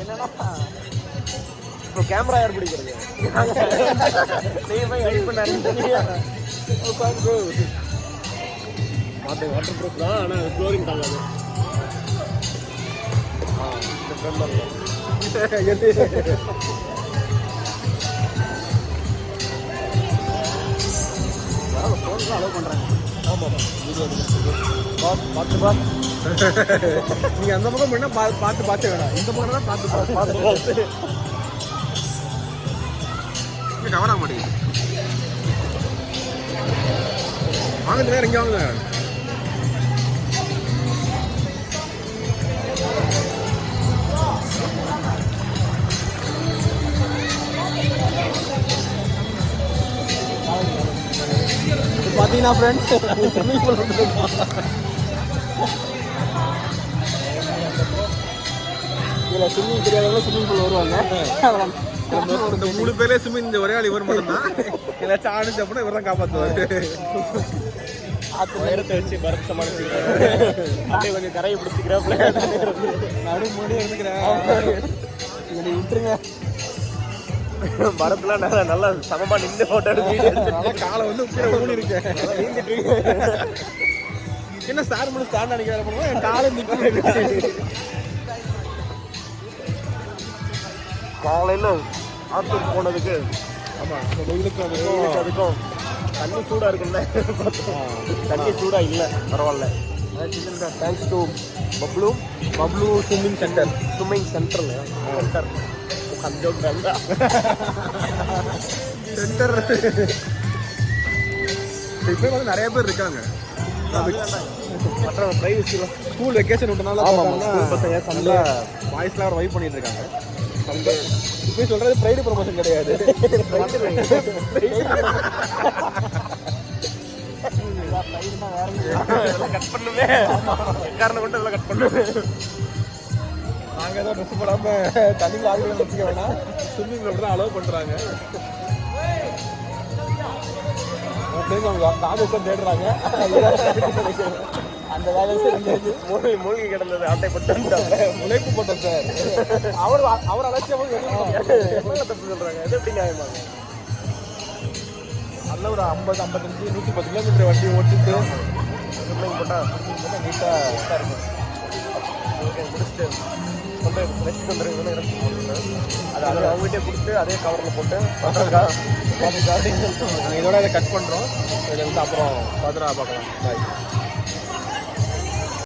என்னன்னா இப்போ கேமரா யார் பிடிக்கிறது நீங்க போய் எடிட் பண்ணாரு வாட்டர் ப்ரூஃப் தான் ஆனால் ஃப்ளோரிங் தாங்காது ஃபோன்லாம் அலோவ் பண்ணுறாங்க. ஆமாம் வீடியோ பாஸ் பார்த்து பாஸ் நீங்கள் அந்த பக்கம் பண்ணால் பார்த்து வேணாம், இந்த பக்கம் தான் பார்த்து கவனம் மாட்டேங்குது. வாங்க நேரம் இங்கே வாங்க. பார்த்தீங்கன்னா ஃப்ரெண்ட்ஸ் ஸ்விம்மிங் பூல் இதில் ஸ்விம்மிங் தெரியாதவங்க ஸ்விம்மிங் பூல் வருவாங்க. இந்த 3 பேரே ஸ்விம்மிங் இந்த ஒரே ஆள் இவர் மட்டும்தான். ஏதாச்சும் ஆணுச்சு அப்படின்னா இவர் தான் காப்பாற்றுவார். உயரத்தை வச்சு பரப்பு சமாளிச்சுக்கிறேன். அப்படியே கொஞ்சம் கரையை பிடிச்சிக்கிறேன். நடு மூடி எடுத்துக்கிறேன். விட்டுருங்க. மரத்துலாம் நல்லா சமமா நின்று போட்டோ எடுத்து காலை வந்து ஊனி இருக்கேன். என்ன சார் மட்டும் ஸ்டாண்ட் அடிக்கிற என் காலை நிற்க. காலையில் ஆற்றுக்கு போனதுக்கு ஆமாம் வெயிலுக்கு அதுக்கும் தண்ணி சூடாக இருக்குல்ல, தண்ணி சூடாக இல்லை பரவாயில்ல. Thanks to Bablu swimming centre centre இப்போ வந்து நிறைய பேர் இருக்காங்க. மற்ற ப்ரைவசியில் ஸ்கூல் வெக்கேஷன் விட்டனால பசங்க வாய்ஸ்லாம் வைப் பண்ணிட்டு இருக்காங்க. இப்போ சொல்றது ப்ரைடு ப்ரமோஷன் கிடையாது. கட் பண்ணுமே காரணம் கொண்டு அதெல்லாம் கட் பண்ணுவேன். நாங்கள் ஏதோ ட்ரெஸ் போடாமல் தண்ணியில் ஆகியோம் வச்சுக்க வேணாம், ஸ்விம்மிங்கில் அப்படி தான் அலோவ் பண்ணுறாங்க. அவங்க ஆவேசம் தேடுறாங்க. அந்த வேலை மூழ்கி கிடந்தது ஆட்டைப்பட்டு முளைப்பு போட்டோம் சார். அவர் அலட்சியமாக தப்பு சொல்கிறாங்க. இது எப்படி நியாயமாங்க? நல்ல ஒரு 50-55 110 கிலோமீட்டர் வண்டி ஓட்டிட்டு ஸ்விம்மிங் போட்டால் நீட்டாக இருக்கும். ஓகே முடிச்சுட்டு கொண்டு ரெஸ்ட் வந்துருக்குன்னு எனக்கு போட்டுருக்கேன். அது அவங்ககிட்டே கொடுத்து அதே கவரில் போட்டு நாங்கள் இதோட இதை கட் பண்ணுறோம். இதை வந்து அப்புறம் ஃபர்தராக பார்க்கலாம். பாய்.